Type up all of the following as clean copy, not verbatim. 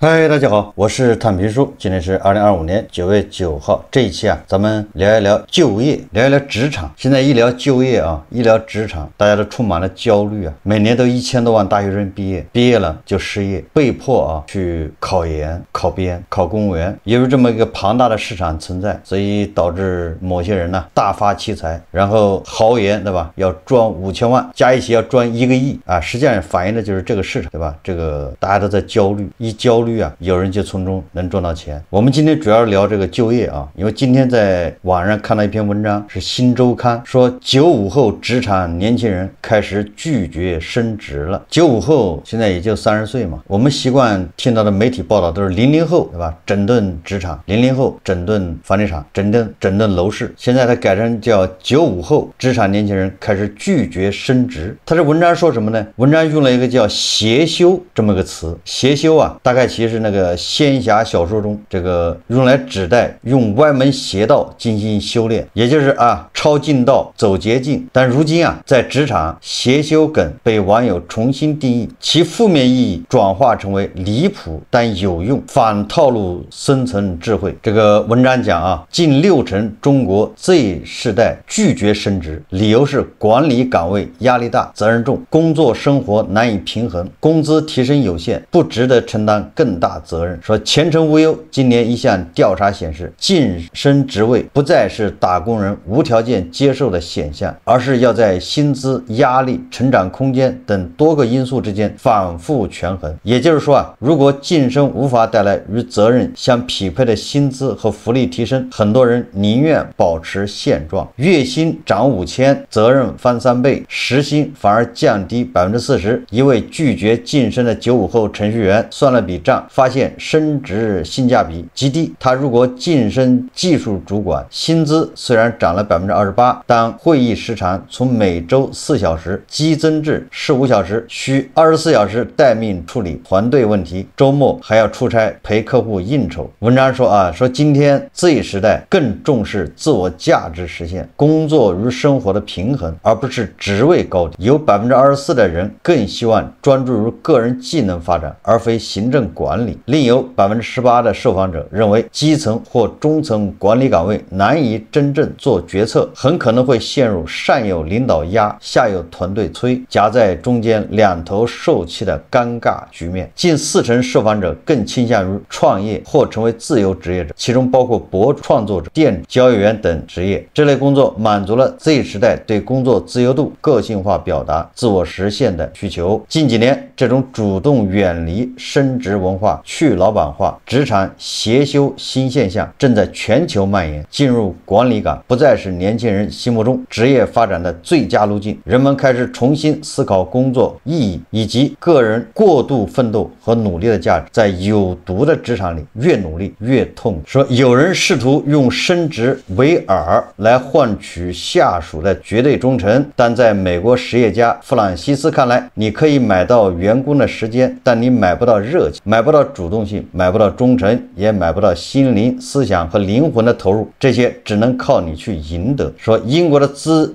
嗨，大家好，我是坦平叔。今天是2025年9月9号。这一期咱们聊一聊就业，聊一聊职场。现在一聊就业一聊职场，大家都充满了焦虑每年都1000多万大学生毕业了就失业，被迫去考研、考编、考公务员，也有这么一个庞大的市场存在，所以导致某些人大发其财，然后豪言，对吧？要赚5000万，加一起要赚1个亿实际上反映的就是这个市场，对吧？这个大家都在焦虑，一焦虑有人就从中能赚到钱。我们今天主要聊这个就业因为今天在网上看到一篇文章，是新周刊说95后职场年轻人开始拒绝升职了。95后现在也就30岁嘛，我们习惯听到的媒体报道都是00后，对吧？整顿职场，00后整顿房地产，整顿楼市。现在它改成叫95后职场年轻人开始拒绝升职。他这文章说什么呢？文章用了一个叫邪修这么个词。邪修大概其实那个仙侠小说中这个用来指代用歪门邪道进行修炼，也就是抄近道走捷径。但如今在职场，邪修梗被网友重新定义，其负面意义转化成为离谱但有用反套路深层智慧。这个文章讲近60%中国 Z 世代拒绝升职，理由是管理岗位压力大，责任重，工作生活难以平衡，工资提升有限，不值得承担更大责任。说前程无忧。今年一项调查显示，晋升职位不再是打工人无条件接受的选项，而是要在薪资、压力、成长空间等多个因素之间反复权衡。也就是说如果晋升无法带来与责任相匹配的薪资和福利提升，很多人宁愿保持现状，月薪涨5000，责任翻3倍，时薪反而降低40%。一位拒绝晋升的95后程序员算了笔账，发现升职性价比极低。他如果晋升技术主管，薪资虽然涨了28%，但会议时长从每周4小时激增至15小时，需24小时待命处理团队问题，周末还要出差陪客户应酬。文章说今天 Z 时代更重视自我价值实现，工作与生活的平衡，而不是职位高低。有24%的人更希望专注于个人技能发展，而非行政管理。另有18%的受访者认为，基层或中层管理岗位难以真正做决策，很可能会陷入上有领导压，下有团队催，夹在中间两头受气的尴尬局面。近40%受访者更倾向于创业或成为自由职业者，其中包括博主、创作者、店主、交易员等职业。这类工作满足了 Z 时代对工作自由度、个性化表达、自我实现的需求。近几年，这种主动远离升职文化、去老板化、职场邪修新现象正在全球蔓延，进入管理岗不再是年轻人心目中职业发展的最佳路径。人们开始重新思考工作意义以及个人过度奋斗和努力的价值。在有毒的职场里，越努力越痛苦。说有人试图用升职为饵来换取下属的绝对忠诚，但在美国实业家弗朗西斯看来，你可以买到员工的时间，但你买不到热情，买不到主动性，买不到忠诚，也买不到心灵、思想和灵魂的投入，这些只能靠你去赢得。说英国的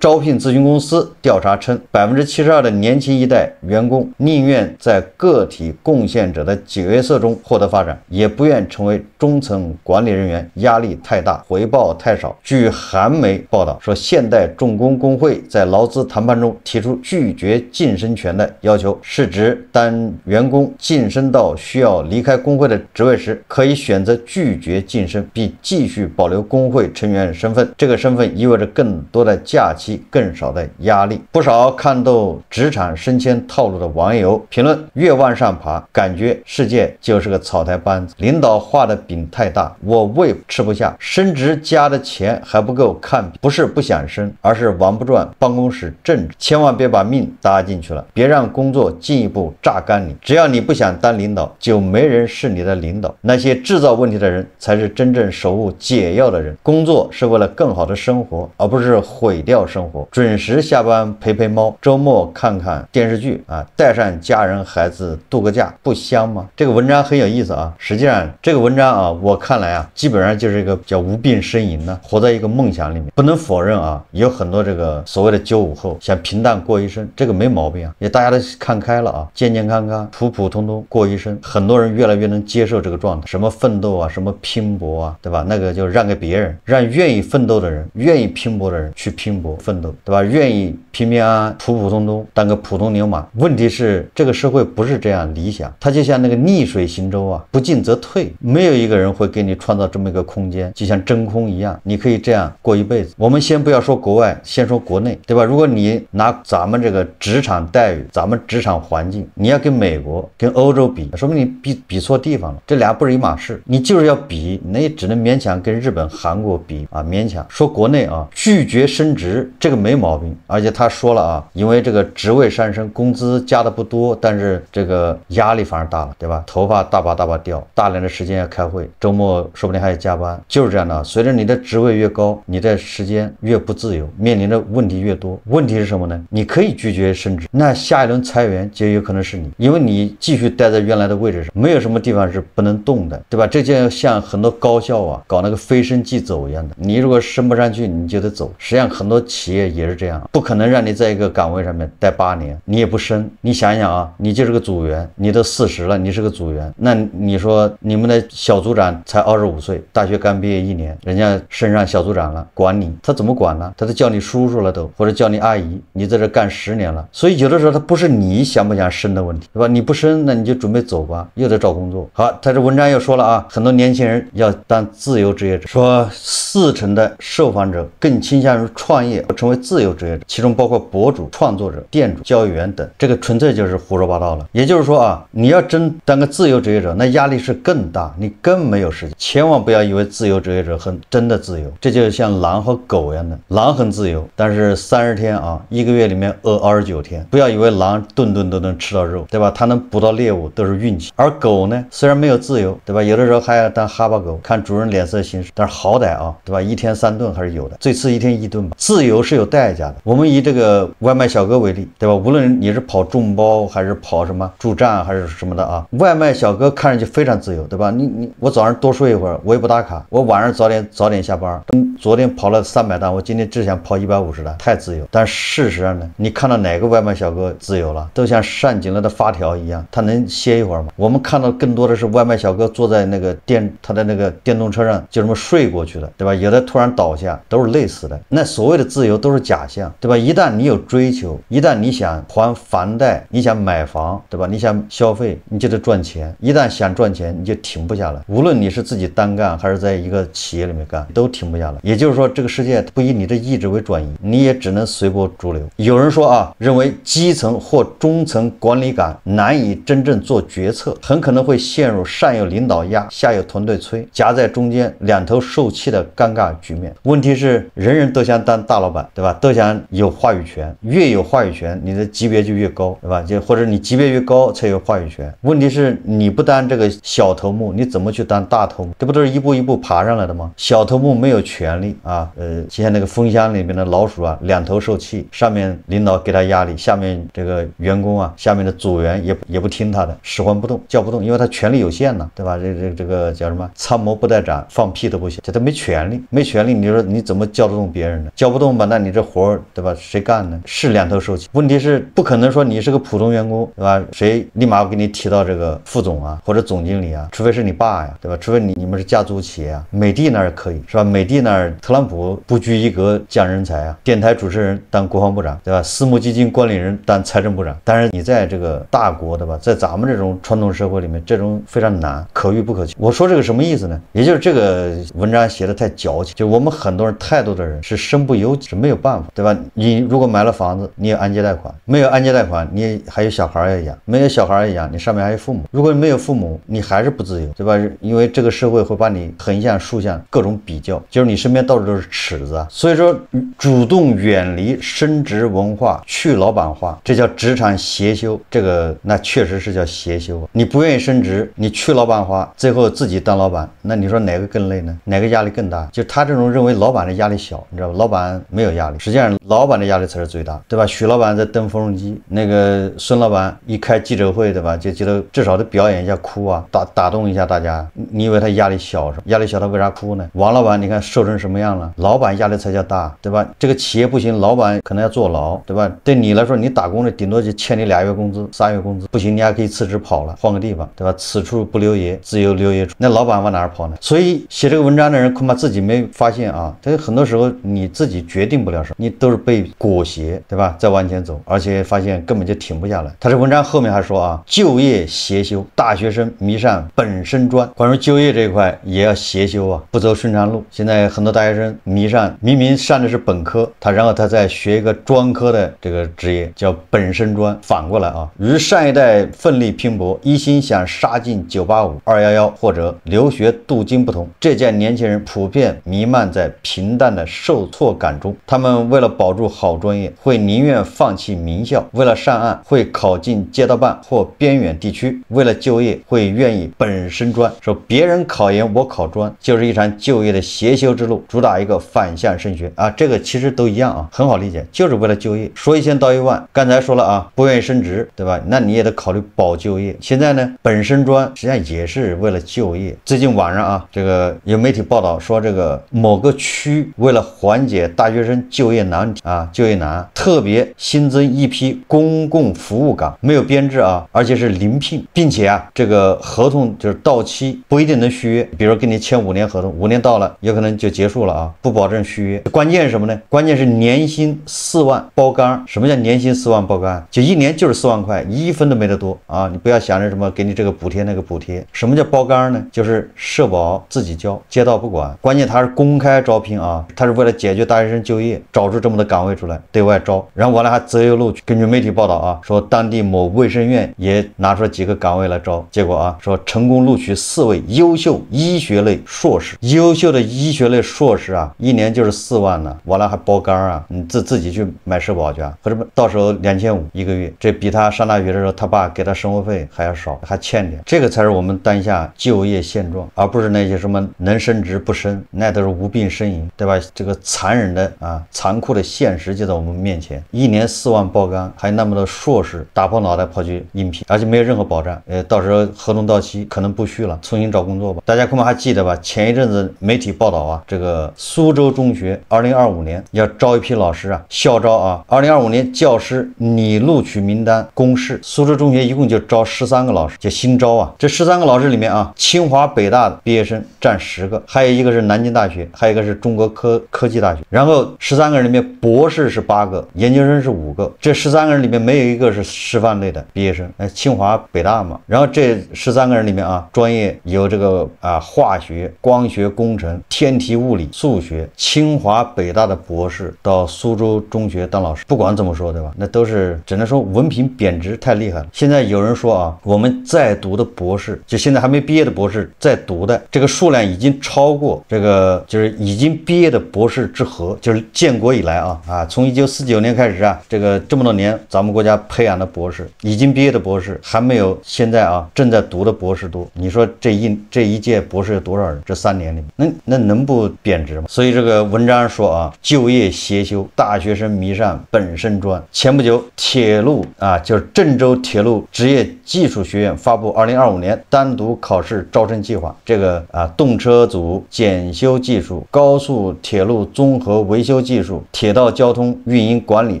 招聘咨询公司调查称，72%的年轻一代员工宁愿在个体贡献者的角色中获得发展，也不愿成为中层管理人员，压力太大，回报太少。据韩媒报道说，现代重工工会在劳资谈判中提出拒绝晋升权的要求，是指当员工晋升到需要离开工会的职位时，可以选择拒绝晋升，并继续保留工会成员身份。这个身份意味着更多的假期，更少的压力。不少看透职场升迁套路的网友评论：越往上爬，感觉世界就是个草台班子，领导画的饼太大，我胃吃不下，升职加的钱还不够看饼。不是不想升，而是玩不转办公室政治。千万别把命搭进去了，别让工作进一步榨干你。只要你不想当领导，就没人是你的领导。那些制造问题的人才是真正守护解药的人。工作是为了更好的生活，而不是毁掉生活。准时下班陪陪猫，周末看看电视剧带上家人孩子度个假，不香吗？这个文章很有意思实际上这个文章我看来基本上就是一个叫无病呻吟呢，活在一个梦想里面。不能否认有很多这个所谓的95后想平淡过一生，这个没毛病也大家都看开了健健康康普普通通过一生。很多人越来越能接受这个状态，什么奋斗啊，什么拼搏啊，对吧？那个就让给别人，让愿意奋斗的人，愿意拼搏的人去拼搏奋斗，对吧？愿意平平安安、普普通通当个普通牛马。问题是这个社会不是这样理想，它就像那个逆水行舟啊，不进则退，没有一个人会给你创造这么一个空间，就像真空一样，你可以这样过一辈子。我们先不要说国外，先说国内，对吧？如果你拿咱们这个职场待遇，咱们职场环境，你要跟美国、跟欧洲比，说明你比错地方了，这俩不是一码事。你就是要比，那也只能勉强跟日本、韩国比啊，勉强。说国内啊，拒绝升职这个没毛病，而且他说了啊，因为这个职位上升，工资加的不多，但是这个压力反而大了，对吧？头发大把掉，大量的时间要开会，周末说不定还要加班，就是这样的。随着你的职位越高，你的时间越不自由，面临的问题越多。问题是什么呢？你可以拒绝升职，那下一轮裁员就有可能是你，因为你继续待在原来的位置上，没有什么地方是不能动的，对吧？这就像很多高校啊搞那个飞升即走一样的，你如果升不上去，你就得走。实际上很多企业也是这样，不可能让你在一个岗位上面待8年，你也不升。你想一想啊，你就是个组员，你都40了，你是个组员，那你说你们的小组长才25岁，大学刚毕业1年，人家升上小组长了，管你，他怎么管呢？他都叫你叔叔了都，或者叫你阿姨，你在这干10年了。所以有的时候他不是你想不想升的问题，对吧？你不升，那你就准备走吧，又得找工作。好，他这文章又说了啊，很多年轻人要当自由职业者，说40%的受访者更倾向于创业，成为自由职业者，其中包括博主、创作者、店主、交易员等。这个纯粹就是胡说八道了。也就是说啊，你要真当个自由职业者，那压力是更大，你更没有时间。千万不要以为自由职业者很真的自由，这就像狼和狗一样的，狼很自由，但是30天啊，1个月里面饿29天。不要以为狼顿顿都能吃到肉，对吧？它能捕到猎物都是运气。而狗呢，虽然没有自由，对吧？有的时候还要当哈巴狗，看主人脸色行事，但是好歹啊，对吧？1天3顿还是有的，最次1天1顿吧。自由是有代价的。我们以这个外卖小哥为例，对吧？无论你是跑众包还是跑什么驻站还是什么的啊，外卖小哥看上去非常自由，对吧？我早上多睡一会儿，我也不打卡，我晚上早点下班。昨天跑了300单，我今天只想跑150单，太自由。但事实上呢，你看到哪个外卖小哥自由了？都像上紧了的发条一样，他能歇一会儿吗？我们看到更多的是外卖小哥坐在那个他的那个电动车上就这么睡过去的，对吧？有的突然倒下，都是累死的。那所谓的自由都是假象，对吧？一旦你有追求，一旦你想还房贷，你想买房，对吧？你想消费，你就得赚钱。一旦想赚钱，你就停不下来。无论你是自己单干还是在一个企业里面干，都停不下来。也就是说，这个世界不以你的意志为转移，你也只能随波逐流。有人说啊，认为基层或中层管理岗难以真正做决策，很可能会陷入上有领导压，下有团队催，夹在中间两头受气的尴尬局面。问题是人人都想当大老板，对吧？都想有话语权，越有话语权，你的级别就越高，对吧？或者你级别越高才有话语权。问题是你不当这个小头目，你怎么去当大头目？这不都是一步一步爬上来的吗？小头目没有权利啊，就像那个蜂箱里面的老鼠啊，两头受气，上面领导给他压力，下面这个员工啊，下面的组员也不听他的，使唤不动，叫不动，因为他权力有限呢，对吧？这个叫什么？参谋不带长，放屁都不行，这他没权利，没权利，你说你怎么叫得动别人呢？叫不动吧，那你这活对吧？谁干呢？是两头受气。问题是不可能说你是个普通员工，对吧？谁立马给你提到这个副总啊或者总经理啊？除非是你爸呀，对吧？除非你们是家族企业啊。美的那儿可以是吧？美的那儿特朗普不拘一格降人才啊，电台主持人当国防部长，对吧？私募基金管理人当财政部长。但是你在这个大国，对吧？在咱们这种传统社会里面，这种非常难，可遇不可求。我说这个什么意思呢？也就是这个文章写的太矫情，就我们很多人太多的人是身不由己，是没有办法，对吧？你如果买了房子，你有按揭贷款，没有按揭贷款，你还有小孩要养，没有小孩要养，你上面还有父母。如果没有父母，你还是不自由，对吧？因为这个社会会把你横向竖向各种比较，就是你身边到处都是尺子啊。所以说主动远离升职文化，去老板化，这叫职场邪修。这个那确实是叫邪修。你不愿意升职，你去老板化，最后自己当老板，那你说哪个更累呢？哪个压力更大？就他这种认为老板的压力小，你知道吧？老板没有压力，实际上老板的压力才是最大，对吧？许老板在蹬缝纫机，那个孙老板一开记者会，对吧？就觉得至少得表演一下哭啊，打动一下大家。你以为他压力小？压力小他为啥哭呢？王老板你看瘦成什么样了？老板压力才叫大，对吧？这个企业不行，老板可能要坐牢，对吧？对你来说，你打工的顶多就欠你2月工资、3月工资，不行你还可以辞职跑了，换个个地方，对吧？此处不留爷，自有留爷处。那老板往哪儿跑呢？所以写这个文章的人恐怕自己没发现啊，这很多时候你自己决定不了什么，你都是被裹挟，对吧？再往前走，而且发现根本就停不下来。他这文章后面还说啊，就业邪修，大学生迷上本身专。关于就业这一块也要邪修啊，不走顺畅路。现在很多大学生迷上，明明上的是本科，然后他再学一个专科的这个职业，叫本身专。反过来啊，与上一代奋力拼搏，一心想杀进985、211或者留学镀金不同，这届年轻人普遍弥漫在平淡的受挫感中。他们为了保住好专业，会宁愿放弃名校；为了上岸，会考进街道办或边远地区；为了就业，会愿意本身专。说别人考研，我考专，就是一场就业的邪修之路，主打一个反向升学啊。这个其实都一样啊，很好理解，就是为了就业。说1000道1万，刚才说了啊，不愿意升职，对吧？那你也得考虑保就业。现在呢，本身专实际上也是为了就业。最近网上啊，这个有媒体报道说，这个某个区为了缓解大学生就业难啊，就业难，特别新增一批公共服务岗，没有编制啊，而且是临聘，并且啊，这个合同就是到期不一定能续约，比如跟你签5年合同，5年到了有可能就结束了啊，不保证续约。关键是什么呢？关键是年薪4万包干。什么叫年薪4万包干？就1年就是4万块，1分都没得多啊！你不要想着什么给你这个补贴那个补贴。什么叫包干呢？就是社保自己交，街道不管。关键它是公开招聘啊，它是为了解决大学生就业，找出这么多岗位出来对外招，然后完了还择优录取。根据媒体报道啊，说当地某卫生院也拿出了几个岗位来招，结果啊说成功录取4位优秀医学类硕士，优秀的医学类硕士啊，1年就是4万呢，完了还包干啊，你自己去买社保去啊，或者到时候2500一个月，这比他上大学的时候他爸给他生活费还要少，还欠点。这个才是我们当下就业现状，而不是那些什么能升职不升，那都是无病呻吟，对吧？这个残忍的啊，残酷的现实就在我们面前，1年4万包干，还那么多硕士打破脑袋跑去应聘，而且没有任何保障。到时候合同到期可能不续了，重新找工作吧。大家恐怕还记得吧？前一阵子媒体报道啊，这个苏州中学2025年要招一批老师啊，校招啊，2025年教师拟录取名单公示，苏州中学一共就招13个老师，就新招啊。这13个老师里面啊，清华北大的毕业生占10个，还有一个是南京大学，还有一个是中国科技大学。然后13个人里面博士是8个，研究生是5个。这13个人里面没有一个是师范类的毕业生，清华北大嘛。然后这13个人里面啊，专业有这个化学、光学工程、天体物理、数学，清华北大的博士到苏州中学当老师。不管怎么说，对吧？那都是只能说文凭贬值太厉害了。现在有人说啊，我们在读的博士，就现在还没毕业的博士在读的这个数量已经超过这个就是已经毕业的博士之和，就是建国以来啊从1949年开始啊，这么多年咱们国家培养的博士，已经毕业的博士还没有现在啊正在读的博士多。你说这一届博士有多少人？这3年里面，那能不贬值吗？所以这个文章说啊，就业邪修，大学生迷上本身专。前不久，铁路就是郑州铁路职业技术学院发布2025年单独考试招生计划。这个动车组检修技术、高速铁路综合维修技术、铁道交通运营管理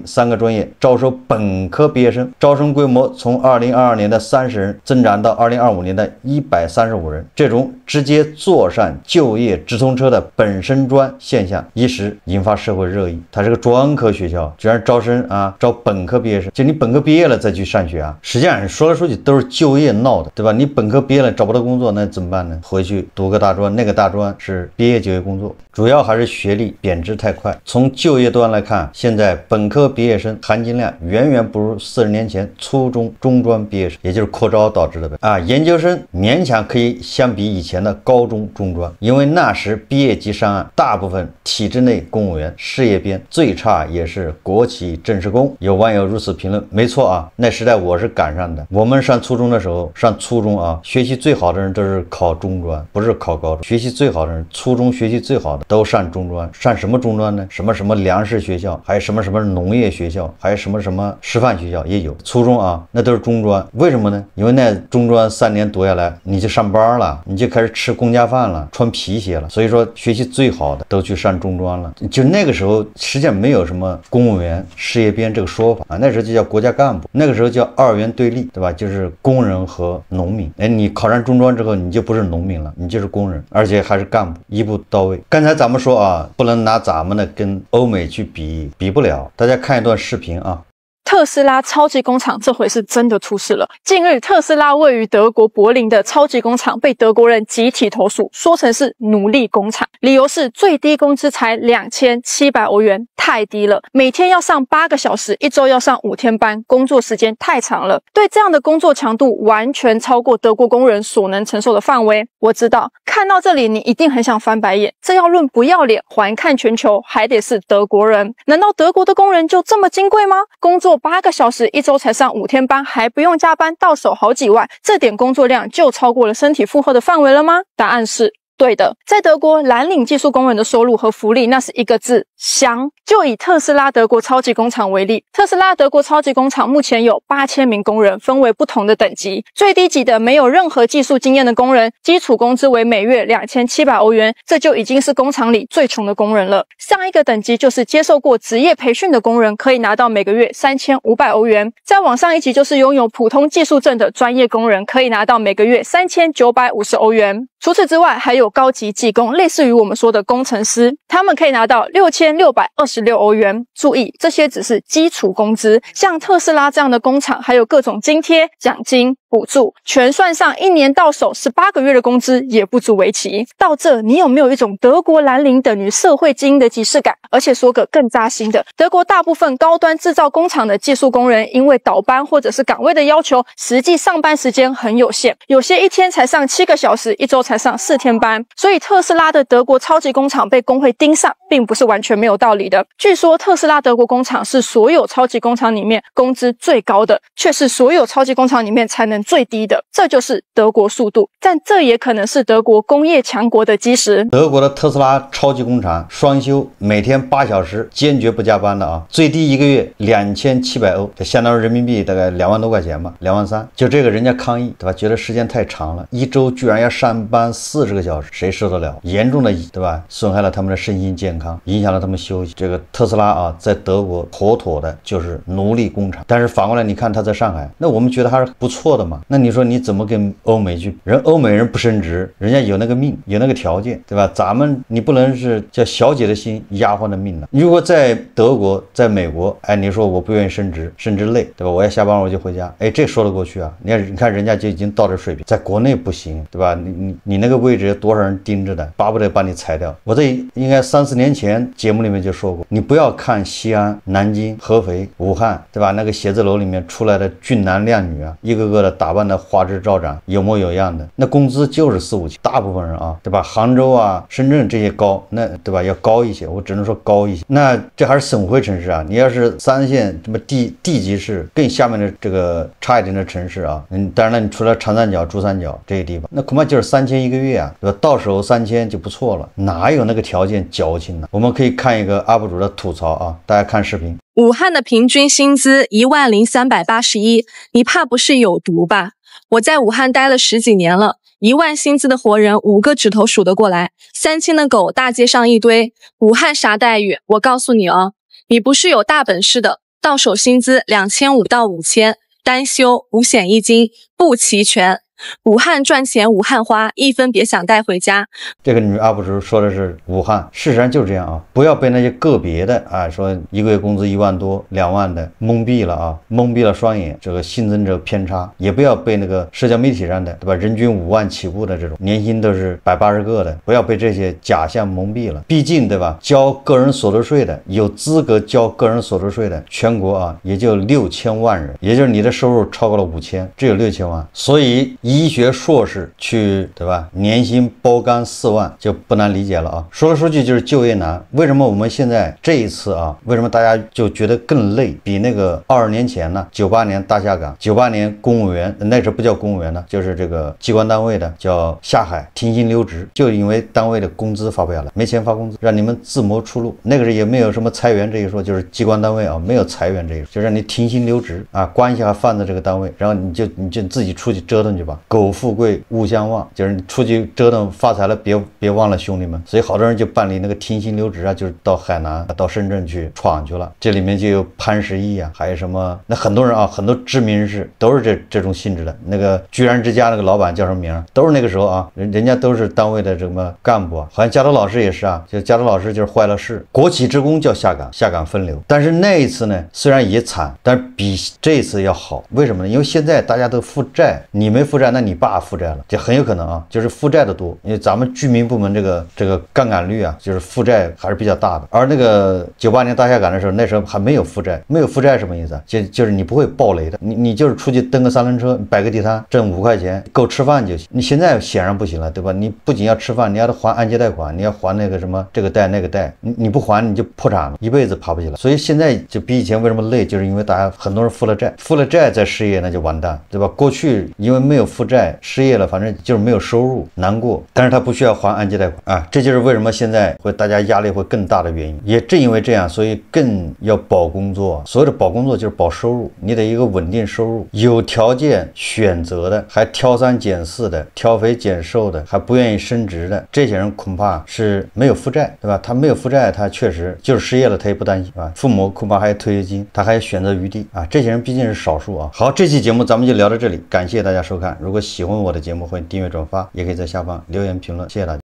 3个专业招收本科毕业生，招生规模从2022年的30人增长到2025年的135人。这种直接坐上就业直通车的本身专现象一时引发社会热议。它是个专科学校，居然招生招本科毕业生，就你本科毕业了再去上学啊。实际上说来说去都是就业闹的，对吧？你本科毕业了找不到工作，那怎么办呢？回去读个大专，那个大专是毕业就业工作。主要还是学历贬值太快。从就业端来看，现在本科毕业生含金量远远不如40年前初中、中专毕业生，也就是扩招导致的呗。研究生勉强可以相比以前的高中、中专，因为那时毕业即上岸，大部分体制内公务员、事业编，最差也是国企正式工。有网友如此评论，没错啊，那时代我是赶上的。我们上初中的时候，上初中学习最好的人都是考中专，不是考高中。学习最好的人，初中学习最好的都上中专。上什么中专呢？什么粮食学校，还有什么农业学校，还有什么师范学校也有。初中那都是中专。为什么呢？因为那中专3年读下来，你就上班了，你就开始吃公家饭了，穿皮鞋了。所以说学习最好的都去上中专了。就那个时候实际上没有什么公务员、事业编这个说法那时候就叫国家干部，那个时候叫2元对立，对吧？就是工人和农民。哎，你考上中专之后，你就不是农民了，你就是工人，而且还是干部，一步到位。刚才咱们说啊，不能拿咱们的跟欧美去比，比不了。大家看一段视频啊。特斯拉超级工厂这回是真的出事了。近日，特斯拉位于德国柏林的超级工厂被德国人集体投诉，说成是奴隶工厂，理由是最低工资才2700欧元，太低了，每天要上8个小时，一周要上5天班，工作时间太长了，对这样的工作强度完全超过德国工人所能承受的范围。我知道，看到这里你一定很想翻白眼，这要论不要脸，环看全球还得是德国人。难道德国的工人就这么金贵吗？工作8个小时，一周才上5天班，还不用加班，到手好几万，这点工作量就超过了身体负荷的范围了吗？答案是对的。在德国，蓝领技术工人的收入和福利那是一个字：香。就以特斯拉德国超级工厂为例，特斯拉德国超级工厂目前有8000名工人，分为不同的等级。最低级的没有任何技术经验的工人，基础工资为每月2700欧元，这就已经是工厂里最穷的工人了。上一个等级就是接受过职业培训的工人，可以拿到每个月3500欧元。再往上一级就是拥有普通技术证的专业工人，可以拿到每个月3950欧元。除此之外，还有高级技工，类似于我们说的工程师，他们可以拿到6626欧元。注意，这些只是基础工资，像特斯拉这样的工厂还有各种津贴、奖金、补助，全算上一年到手18个月的工资也不足为奇。到这，你有没有一种德国蓝领等于社会精英的即视感？而且说个更扎心的，德国大部分高端制造工厂的技术工人，因为倒班或者是岗位的要求，实际上班时间很有限，有些一天才上7个小时，一周才上4天班。所以特斯拉的德国超级工厂被工会盯上，并不是完全没有道理的。据说特斯拉德国工厂是所有超级工厂里面工资最高的，却是所有超级工厂里面才能最低的，这就是德国速度。但这也可能是德国工业强国的基石。德国的特斯拉超级工厂双休，每天8小时，坚决不加班的啊，最低一个月2700欧，这相当于人民币大概2万多块钱吧，23000。就这个人家抗议，对吧？觉得时间太长了，一周居然要上班40个小时，谁受得了？严重的，对吧？损害了他们的身心健康，影响了他们休息。这个特斯拉啊，在德国妥妥的就是奴隶工厂。但是反过来，你看他在上海，那我们觉得还是不错的嘛。那你说你怎么跟欧美去？欧美人不升职，人家有那个命，有那个条件，对吧？咱们你不能是叫小姐的心，丫鬟的命了。如果在德国，在美国，哎，你说我不愿意升职，甚至累，对吧？我要下班我就回家，哎，这说得过去啊。你看人家就已经到这水平，在国内不行，对吧？你那个位置有多少人盯着的，巴不得把你裁掉。我在应该3、4年前节目里面就说过，你不要看西安、南京、合肥、武汉，对吧？那个写字楼里面出来的俊男靓女啊，一个个的打扮的花枝招展，有模有样的，那工资就是4、5千，大部分人啊，对吧？杭州啊、深圳这些高，那对吧？要高一些，我只能说高一些。那这还是省会城市啊，你要是3线什么地级市更下面的这个差一点的城市啊，当然了，你除了长三角、珠三角这些地方，那恐怕就是3000一个月啊，对吧？到手3000就不错了，哪有那个条件矫情呢？我们可以看一个 UP 主的吐槽啊，大家看视频。武汉的平均薪资10381，你怕不是有毒吧？我在武汉待了10几年了，1万薪资的活人5个指头数得过来，3千的狗大街上一堆。武汉啥待遇？我告诉你啊，你不是有大本事的，到手薪资2500到5000，单休5险1金不齐全。武汉赚钱武汉花，一分别想带回家。这个女 UP 主说的是武汉，事实上就是这样啊，不要被那些个别的啊说一个月工资1万多、2万的蒙蔽了啊，蒙蔽了双眼，这个新增这个偏差，也不要被那个社交媒体上的，对吧？人均5万起步的这种，年薪都是180个的，不要被这些假象蒙蔽了。毕竟，对吧？交个人所得税的，有资格交个人所得税的，全国啊也就6000万人，也就是你的收入超过了5000，只有6000万，所以医学硕士去，对吧？年薪包干4万就不难理解了啊。说来说去就是就业难。为什么我们现在这一次啊，为什么大家就觉得更累？比那个22年前呢，98年大下岗，98年公务员那时候不叫公务员呢，就是这个机关单位的叫下海停薪留职，就因为单位的工资发不下来，没钱发工资，让你们自谋出路。那个时候也没有什么裁员这一说，就是机关单位啊没有裁员这一说，就让你停薪留职啊，关系还放在这个单位，然后你就自己出去折腾去吧。苟富贵勿相忘，就是你出去折腾发财了，别忘了兄弟们。所以好多人就办理那个停薪留职啊，就是到海南、到深圳去闯去了。这里面就有潘石屹啊，还有什么那很多人啊，很多知名人士都是这种性质的。那个居然之家那个老板叫什么名？都是那个时候啊，人家都是单位的什么干部啊。好像加州老师也是啊，就加州老师就是坏了事，国企职工叫下岗分流。但是那一次呢，虽然也惨，但是比这一次要好。为什么呢？因为现在大家都负债，你没负债，那你爸负债了，就很有可能啊，就是负债的多。因为咱们居民部门这个杠杆率啊，就是负债还是比较大的。而那个98年大下岗的时候，那时候还没有负债，没有负债什么意思啊？就是你不会暴雷的，你就是出去蹬个三轮车，摆个地摊，挣5块钱够吃饭就行。你现在显然不行了，对吧？你不仅要吃饭，你要还按揭贷款，你要还那个什么这个贷那个贷，你不还你就破产了，一辈子爬不起来。所以现在就比以前为什么累，就是因为大家很多人负了债再失业那就完蛋，对吧？过去因为没有负债失业了，反正就是没有收入，难过，但是他不需要还按揭贷款啊，这就是为什么现在大家压力会更大的原因。也正因为这样，所以更要保工作。所谓的保工作就是保收入，你得一个稳定收入，有条件选择的，还挑三拣四的，挑肥拣瘦的，还不愿意升职的，这些人恐怕是没有负债，对吧？他没有负债，他确实就是失业了，他也不担心啊。父母恐怕还有退休金，他还有选择余地啊。这些人毕竟是少数啊。好，这期节目咱们就聊到这里，感谢大家收看。如果喜欢我的节目，欢迎订阅转发，也可以在下方留言评论，谢谢大家。